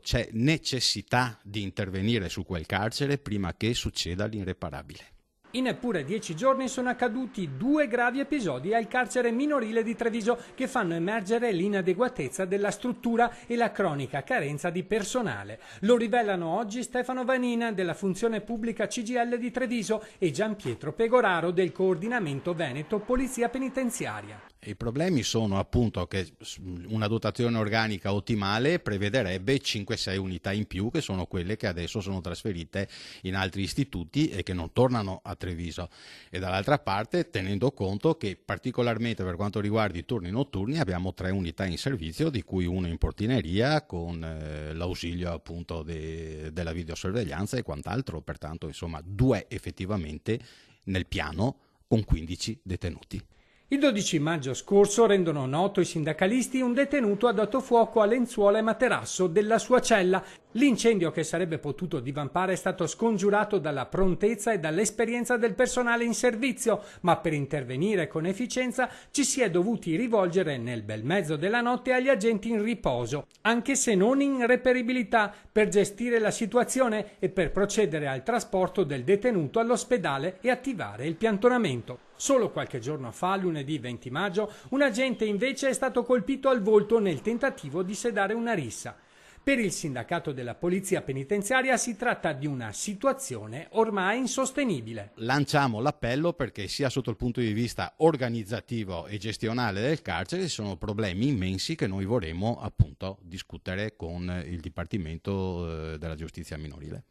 c'è necessità di intervenire su quel carcere prima che succeda l'irreparabile. In neppure 10 giorni sono accaduti 2 gravi episodi al carcere minorile di Treviso che fanno emergere l'inadeguatezza della struttura e la cronica carenza di personale. Lo rivelano oggi Stefano Vanina della Funzione Pubblica CGIL di Treviso e Gianpietro Pegoraro del Coordinamento Veneto Polizia Penitenziaria. I problemi sono appunto che una dotazione organica ottimale prevederebbe 5-6 unità in più, che sono quelle che adesso sono trasferite in altri istituti e che non tornano a Treviso, e dall'altra parte tenendo conto che particolarmente per quanto riguarda i turni notturni abbiamo 3 unità in servizio, di cui una in portineria con l'ausilio appunto della videosorveglianza e quant'altro, pertanto insomma 2 effettivamente nel piano con 15 detenuti. Il 12 maggio scorso rendono noto i sindacalisti un detenuto ha dato fuoco a lenzuola e materasso della sua cella. L'incendio che sarebbe potuto divampare è stato scongiurato dalla prontezza e dall'esperienza del personale in servizio, ma per intervenire con efficienza ci si è dovuti rivolgere nel bel mezzo della notte agli agenti in riposo, anche se non in reperibilità, per gestire la situazione e per procedere al trasporto del detenuto all'ospedale e attivare il piantonamento. Solo qualche giorno fa, lunedì 20 maggio, un agente invece è stato colpito al volto nel tentativo di sedare una rissa. Per il sindacato della Polizia Penitenziaria si tratta di una situazione ormai insostenibile. Lanciamo l'appello perché sia sotto il punto di vista organizzativo e gestionale del carcere ci sono problemi immensi che noi vorremmo appunto discutere con il Dipartimento della Giustizia Minorile.